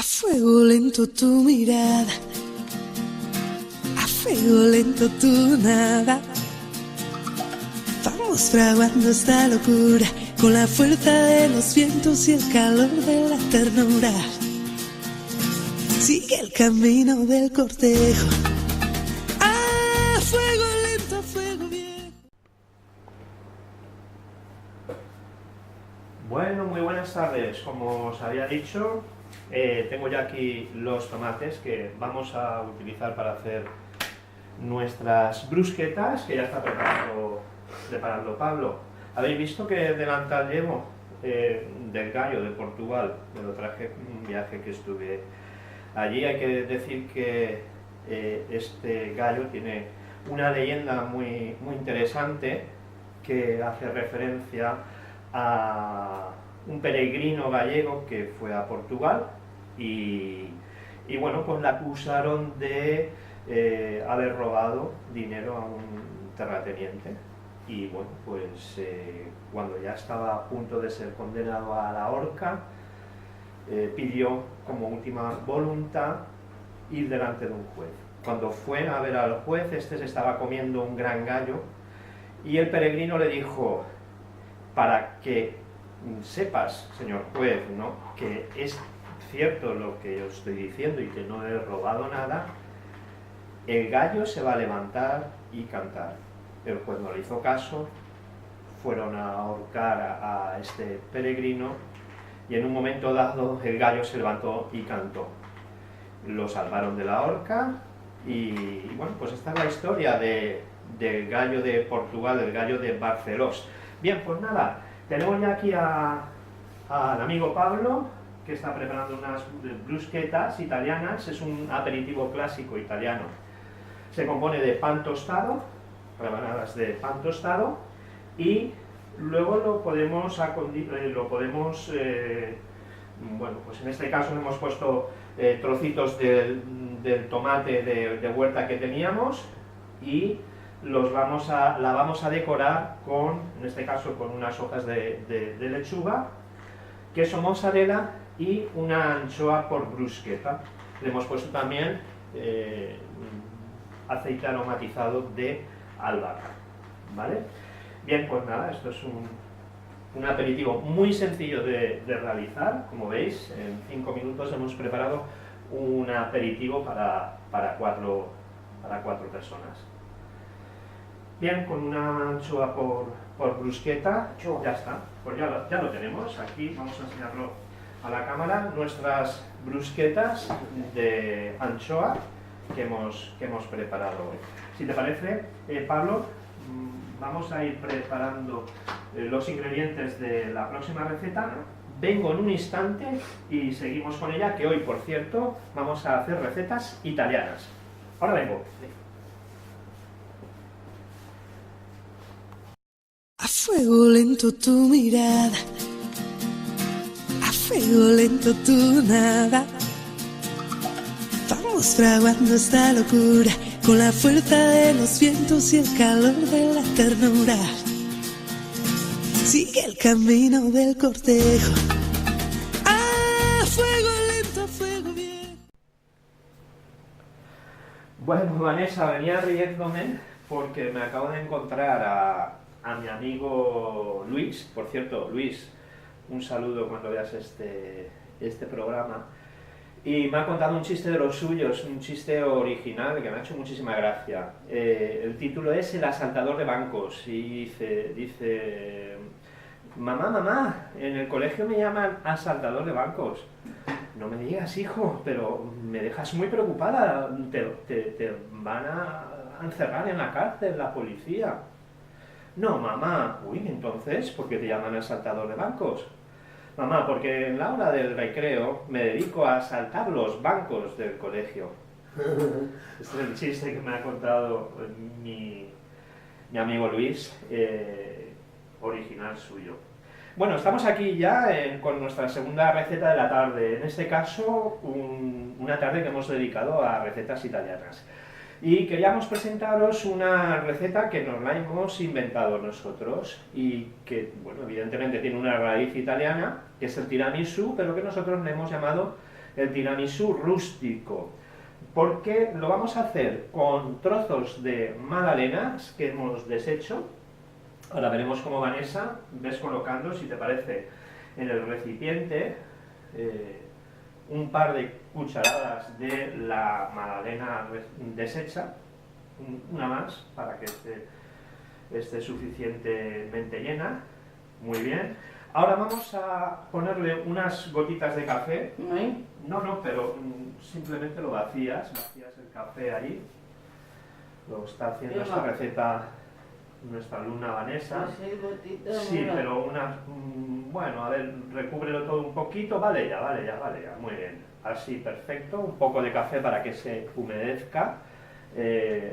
fuego lento tu mirada, a fuego lento tu nada. Vamos fraguando esta locura con la fuerza de los vientos y el calor de la ternura. Sigue el camino del cortejo, a fuego lento, a fuego viejo. Bueno, muy buenas tardes. Como os había dicho, tengo ya aquí los tomates que vamos a utilizar para hacer nuestras brusquetas, que ya está preparando Pablo. ¿Habéis visto qué delantal llevo? Del gallo de Portugal. Me lo traje en un viaje que estuve allí. Hay que decir que este gallo tiene una leyenda muy interesante que hace referencia a un peregrino gallego que fue a Portugal y bueno, pues le acusaron de haber robado dinero a un terrateniente y bueno, pues cuando ya estaba a punto de ser condenado a la horca, pidió como última voluntad ir delante de un juez. Cuando fue a ver al juez, este se estaba comiendo un gran gallo y el peregrino le dijo: para que sepas, señor juez, ¿no?, que es cierto lo que os estoy diciendo y que no he robado nada, el gallo se va a levantar y cantar. El juez no le hizo caso, fueron a ahorcar a este peregrino y en un momento dado el gallo se levantó y cantó. Lo salvaron de la horca y bueno, pues esta es la historia del gallo de Portugal, del gallo de Barcelós. Bien, pues nada, tenemos ya aquí al amigo Pablo, que está preparando unas brusquetas italianas. Es un aperitivo clásico italiano. Se compone de pan tostado, rebanadas de pan tostado, y luego lo podemos bueno, pues en este caso hemos puesto trocitos del tomate de huerta que teníamos y la vamos a decorar con, en este caso, con unas hojas de lechuga, queso mozzarella y una anchoa por bruschetta. Le hemos puesto también aceite aromatizado de albahaca, ¿vale? Bien, pues nada, esto es un aperitivo muy sencillo de realizar. Como veis, en 5 minutos hemos preparado un aperitivo para cuatro personas. Bien, con una anchoa por bruschetta, ya está, pues ya lo tenemos. Aquí vamos a enseñarlo a la cámara, nuestras brusquetas de anchoa que hemos preparado hoy. Si te parece, Pablo, vamos a ir preparando los ingredientes de la próxima receta. Vengo en un instante y seguimos con ella, que hoy, por cierto, vamos a hacer recetas italianas. Ahora vengo. A fuego lento tu mirada, a fuego lento tu nada. Vamos fraguando esta locura con la fuerza de los vientos y el calor de la ternura. Sigue el camino del cortejo, a fuego lento, a fuego viejo. Bueno, Vanessa, venía riéndome porque me acabo de encontrar a mi amigo Luis. Por cierto, Luis, un saludo cuando veas este programa. Y me ha contado un chiste de los suyos, un chiste original que me ha hecho muchísima gracia. El título es El asaltador de bancos y dice: mamá, en el colegio me llaman asaltador de bancos. No me digas, hijo, pero me dejas muy preocupada, te van a encerrar en la cárcel, la policía. No, mamá. Uy, entonces, ¿por qué te llaman asaltador de bancos? Mamá, porque en la hora del recreo me dedico a asaltar los bancos del colegio. Este es el chiste que me ha contado mi amigo Luis, original suyo. Bueno, estamos aquí ya con nuestra segunda receta de la tarde. En este caso, una tarde que hemos dedicado a recetas italianas. Y queríamos presentaros una receta que nos la hemos inventado nosotros y que, bueno, evidentemente tiene una raíz italiana, que es el tiramisú, pero que nosotros le hemos llamado el tiramisú rústico, porque lo vamos a hacer con trozos de magdalenas que hemos deshecho. Ahora veremos cómo Vanessa ves colocando, si te parece, en el recipiente un par de cucharadas de la magdalena deshecha, una más para que esté suficientemente llena. Muy bien. Ahora vamos a ponerle unas gotitas de café. No, pero simplemente lo vacías el café ahí. Lo está haciendo esta receta nuestra alumna Vanessa. Sí, pero bueno, a ver, recúbrelo todo un poquito. Vale ya, muy bien. Así, perfecto. Un poco de café para que se humedezca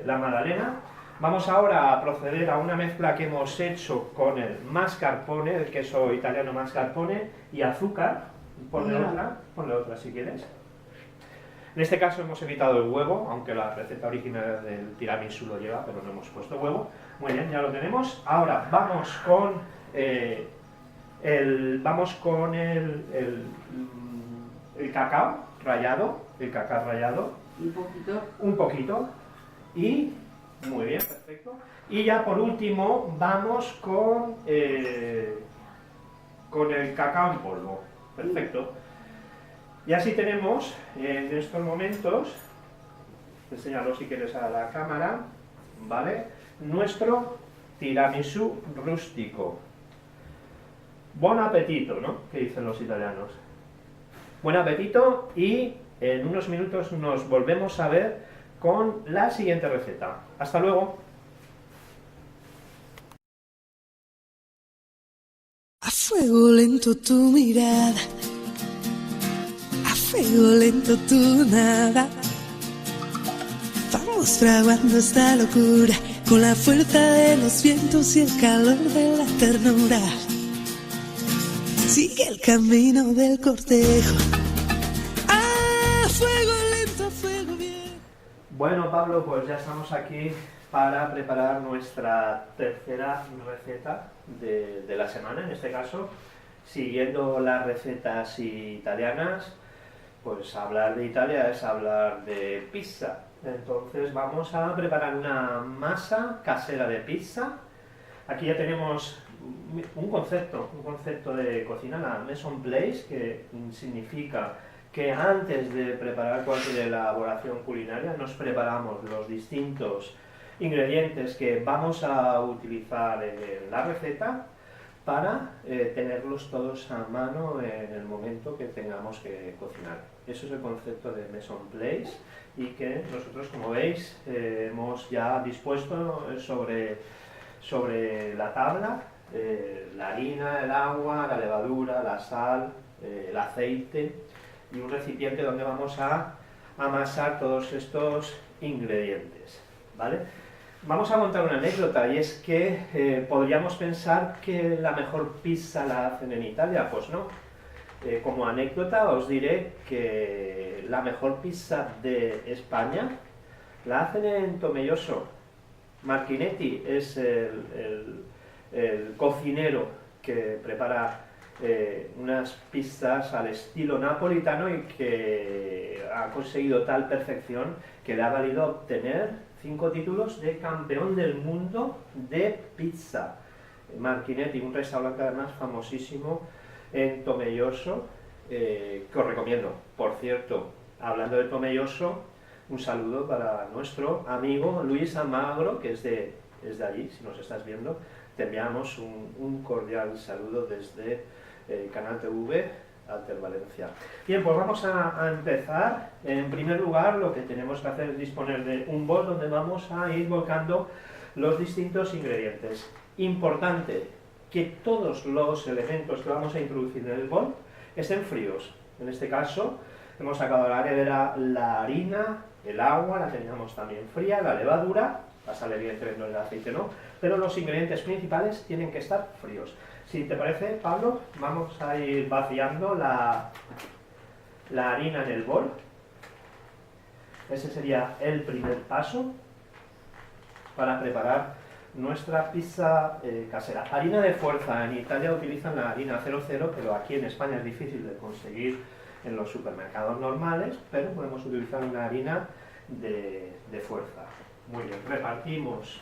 la magdalena. Vamos ahora a proceder a una mezcla que hemos hecho con el mascarpone, el queso italiano mascarpone, y azúcar. Ponle otra si quieres. En este caso hemos evitado el huevo, aunque la receta original del tiramisú lo lleva, pero no hemos puesto huevo. Muy bien, ya lo tenemos. Ahora vamos con el cacao rallado, un poquito, y muy bien, perfecto. Y ya por último vamos con el cacao en polvo, perfecto. Y así tenemos en estos momentos, enséñalo si quieres a la cámara, ¿vale? Nuestro tiramisú rústico. Buon appetito, ¿no? Que dicen los italianos. Buen apetito, y en unos minutos nos volvemos a ver con la siguiente receta. Hasta luego. A fuego lento tu mirada, a fuego lento tu nada. Vamos fraguando esta locura con la fuerza de los vientos y el calor de la ternura. Sigue el camino del cortejo. A fuego lento, a fuego bien. Bueno, Pablo, pues ya estamos aquí para preparar nuestra tercera receta de la semana, en este caso, siguiendo las recetas italianas. Pues hablar de Italia es hablar de pizza. Entonces vamos a preparar una masa casera de pizza. Aquí ya tenemos un concepto de cocina, la mise en place, que significa que antes de preparar cualquier elaboración culinaria nos preparamos los distintos ingredientes que vamos a utilizar en la receta para tenerlos todos a mano en el momento que tengamos que cocinar. Eso es el concepto de mise en place, y que nosotros, como veis, hemos ya dispuesto sobre la tabla la harina, el agua, la levadura, la sal, el aceite y un recipiente donde vamos a amasar todos estos ingredientes, ¿vale? Vamos a contar una anécdota, y es que podríamos pensar que la mejor pizza la hacen en Italia. Pues no. Como anécdota os diré que la mejor pizza de España la hacen en Tomelloso. Marchinetti es el cocinero que prepara unas pizzas al estilo napolitano, y que ha conseguido tal perfección que le ha valido obtener 5 títulos de campeón del mundo de pizza. Marchinetti, un restaurante además famosísimo en Tomelloso, que os recomiendo. Por cierto, hablando de Tomelloso, un saludo para nuestro amigo Luis Almagro, que es de allí. Si nos estás viendo, te enviamos un cordial saludo desde Canal TV Alter Valencia. Bien, pues vamos a empezar. En primer lugar, lo que tenemos que hacer es disponer de un bol donde vamos a ir volcando los distintos ingredientes. Importante que todos los elementos que vamos a introducir en el bol estén fríos. En este caso, hemos sacado la nevera la harina, el agua, la teníamos también fría, la levadura, la sal evidentemente, el aceite no, pero los ingredientes principales tienen que estar fríos. Si te parece, Pablo, vamos a ir vaciando la harina en el bol. Ese sería el primer paso para preparar nuestra pizza casera. Harina de fuerza. En Italia utilizan la harina 00, pero aquí en España es difícil de conseguir en los supermercados normales, pero podemos utilizar una harina de fuerza. Muy bien, repartimos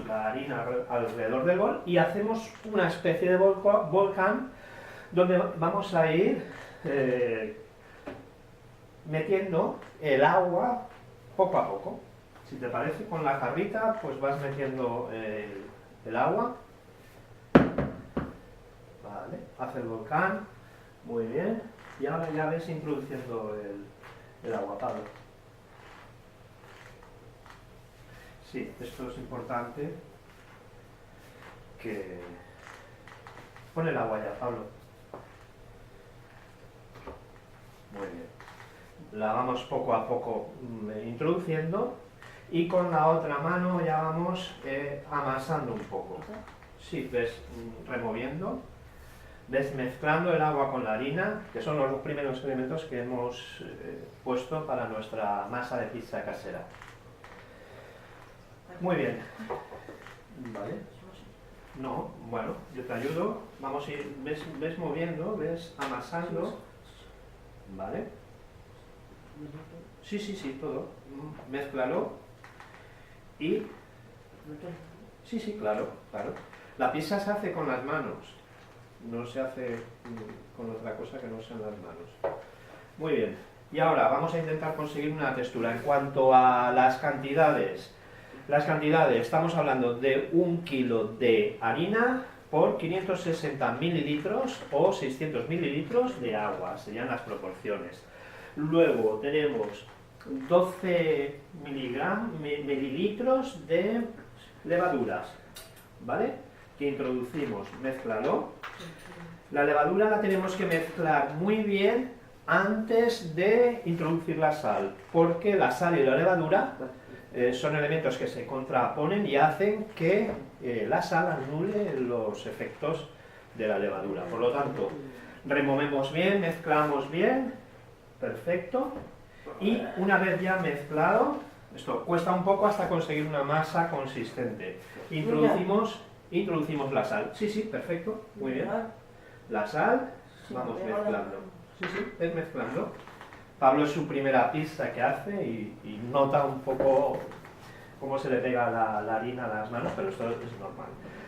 la harina alrededor del bol y hacemos una especie de volcán donde vamos a ir metiendo el agua poco a poco. Si te parece, con la jarrita pues vas metiendo el agua. Vale, hace el volcán, muy bien. Y ahora ya ves introduciendo el agua, Pablo. Sí, esto es importante que... Pon el agua ya, Pablo. Muy bien. La vamos poco a poco introduciendo y con la otra mano ya vamos amasando un poco. Sí, ves removiendo, ves mezclando el agua con la harina, que son los dos primeros elementos que hemos puesto para nuestra masa de pizza casera. Muy bien. Vale. No, bueno, yo te ayudo. Vamos a ir, ves moviendo, ves amasando. Vale. Sí, todo. Mézclalo. Y... Sí, claro. La pizza se hace con las manos. No se hace con otra cosa que no sean las manos. Muy bien. Y ahora vamos a intentar conseguir una textura. En cuanto a las cantidades, estamos hablando de 1 kilo de harina por 560 mililitros o 600 mililitros de agua, serían las proporciones. Luego tenemos 12 mililitros de levaduras, ¿vale? Que introducimos, mézclalo. La levadura la tenemos que mezclar muy bien antes de introducir la sal, porque la sal y la levadura son elementos que se contraponen y hacen que la sal anule los efectos de la levadura. Por lo tanto, removemos bien, mezclamos bien, perfecto, y una vez ya mezclado, esto cuesta un poco hasta conseguir una masa consistente. Introducimos la sal. Sí, perfecto, muy bien. La sal, vamos mezclando. Sí, es mezclando. Pablo es su primera pizza que hace y nota un poco cómo se le pega la harina a las manos, pero esto es normal.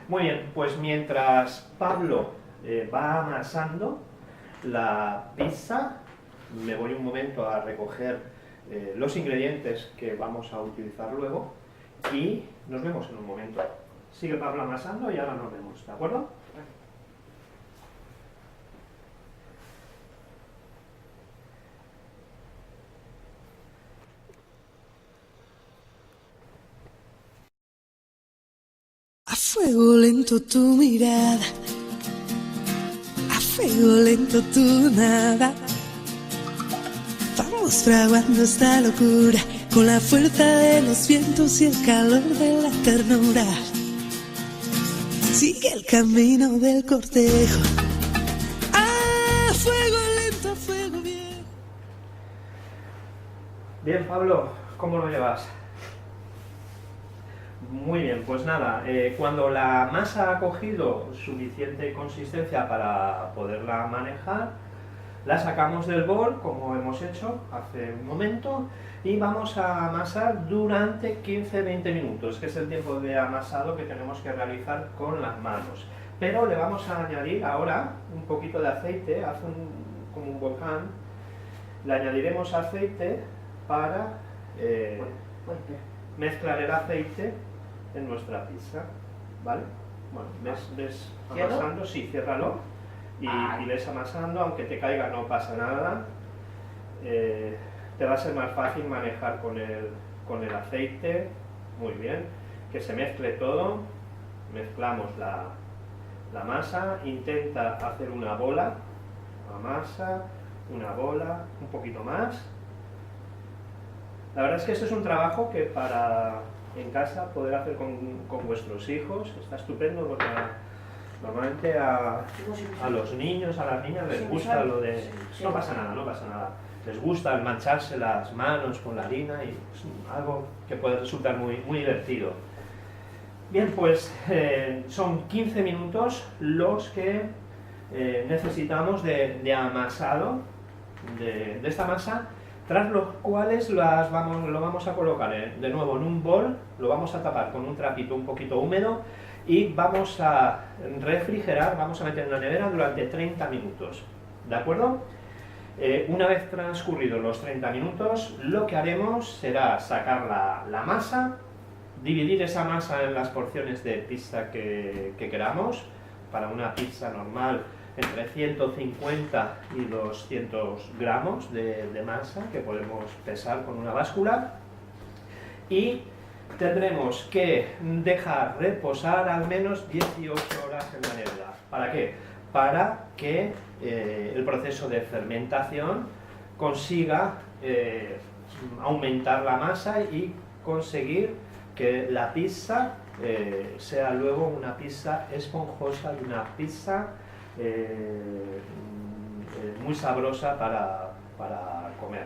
Muy bien, pues mientras Pablo va amasando la pizza, me voy un momento a recoger los ingredientes que vamos a utilizar luego y nos vemos en un momento. Sigue Pablo amasando y ahora nos vemos, ¿de acuerdo? A fuego lento tu mirada, a fuego lento tu nada. Vamos fraguando esta locura con la fuerza de los vientos y el calor de la ternura. Sigue el camino del cortejo, a fuego lento, a fuego bien. Bien, Pablo, ¿cómo lo llevas? Muy bien, pues nada, cuando la masa ha cogido suficiente consistencia para poderla manejar, la sacamos del bol, como hemos hecho hace un momento, y vamos a amasar durante 15-20 minutos, que es el tiempo de amasado que tenemos que realizar con las manos. Pero le vamos a añadir ahora un poquito de aceite, hace como un volcán, le añadiremos aceite para mezclar el aceite en nuestra pizza, ¿vale? Bueno, ves amasando, sí, ciérralo y ves amasando, aunque te caiga no pasa nada, te va a ser más fácil manejar con el aceite, muy bien, que se mezcle todo, mezclamos la masa, intenta hacer una bola, amasa, una bola, un poquito más. La verdad es que esto es un trabajo que para en casa poder hacer con vuestros hijos está estupendo porque normalmente a los niños, a las niñas les gusta lo de... No pasa nada. Les gusta el mancharse las manos con la harina y es algo que puede resultar muy divertido. Bien, pues son 15 minutos los que necesitamos de amasado de esta masa, tras los cuales lo vamos a colocar de nuevo en un bol, lo vamos a tapar con un trapito un poquito húmedo y vamos a refrigerar, vamos a meter en la nevera durante 30 minutos, ¿de acuerdo? Una vez transcurridos los 30 minutos, lo que haremos será sacar la masa, dividir esa masa en las porciones de pizza que queramos. Para una pizza normal, entre 150 y 200 gramos de masa que podemos pesar con una báscula, y tendremos que dejar reposar al menos 18 horas en la nevera. ¿Para qué? Para que el proceso de fermentación consiga aumentar la masa y conseguir que la pizza sea luego una pizza esponjosa y una pizza muy sabrosa para comer.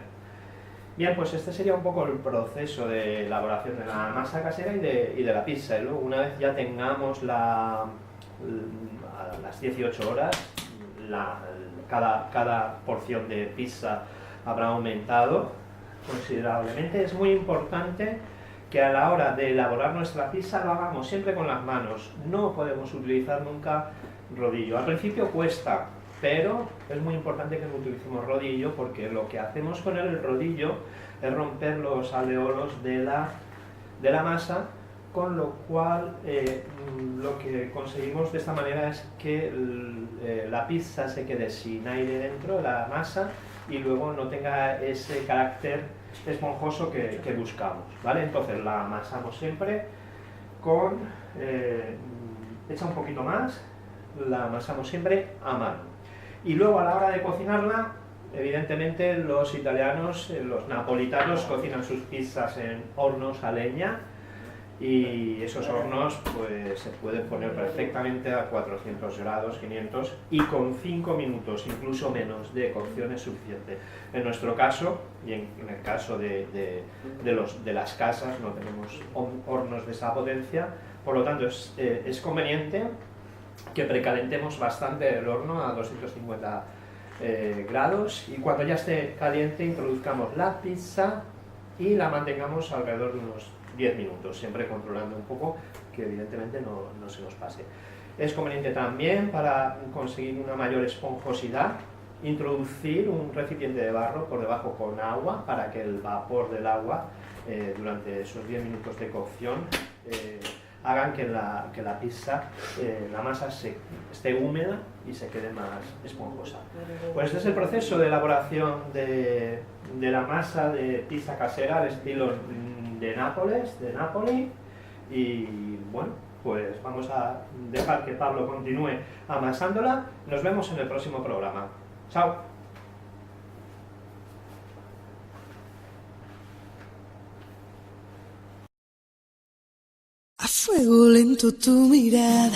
Bien, pues este sería un poco el proceso de elaboración de la masa casera y de la pizza. Y luego, una vez ya tengamos a las 18 horas, cada porción de pizza habrá aumentado considerablemente. Es muy importante que a la hora de elaborar nuestra pizza lo hagamos siempre con las manos. No podemos utilizar nunca rodillo. Al principio cuesta, pero es muy importante que no utilicemos rodillo, porque lo que hacemos con el rodillo es romper los alveolos de la masa, con lo cual lo que conseguimos de esta manera es que la pizza se quede sin aire dentro de la masa y luego no tenga ese carácter esponjoso que buscamos, ¿vale? Entonces la amasamos siempre con, echa un poquito más, la amasamos siempre a mano. Y luego a la hora de cocinarla, evidentemente los italianos, los napolitanos cocinan sus pizzas en hornos a leña, y esos hornos pues se pueden poner perfectamente a 400 grados, 500, y con 5 minutos, incluso menos, de cocción es suficiente. En nuestro caso, y en el caso de las casas, no tenemos hornos de esa potencia, por lo tanto es conveniente que precalentemos bastante el horno a 250 grados, y cuando ya esté caliente introduzcamos la pizza y la mantengamos alrededor de unos 10 minutos, siempre controlando un poco que evidentemente no se nos pase. Es conveniente también, para conseguir una mayor esponjosidad, introducir un recipiente de barro por debajo con agua, para que el vapor del agua durante esos 10 minutos de cocción hagan que la pizza, la masa esté húmeda y se quede más esponjosa. Pues este es el proceso de elaboración de la masa de pizza casera al estilo de Nápoli, y bueno, pues vamos a dejar que Pablo continúe amasándola. Nos vemos en el próximo programa. Chao. A fuego lento tu mirada,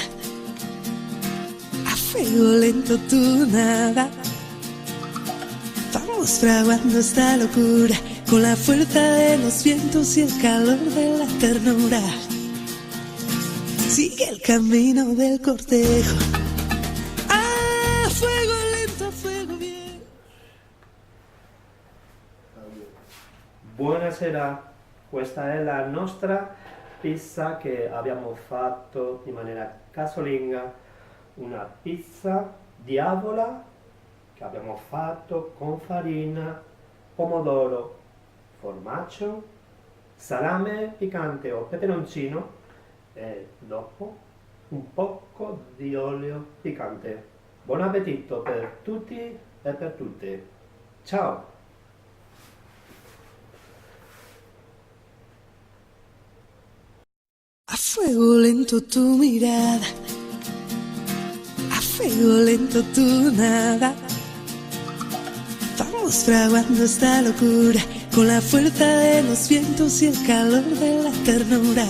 a fuego lento tu nada. Vamos fraguando esta locura con la fuerza de los vientos y el calor de la ternura. Sigue el camino del cortejo. A fuego lento, a fuego bien. Buonasera, questa è la nostra pizza che abbiamo fatto in maniera casalinga, una pizza di avola che abbiamo fatto con farina, pomodoro, formaggio, salame piccante o peperoncino e dopo un poco di olio piccante. Buon appetito per tutti e per tutte. Ciao! A fuego lento tu mirada, a fuego lento tu nada. Vamos fraguando esta locura con la fuerza de los vientos y el calor de la ternura.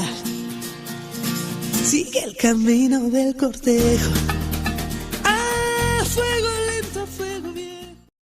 Sigue el camino del cortejo.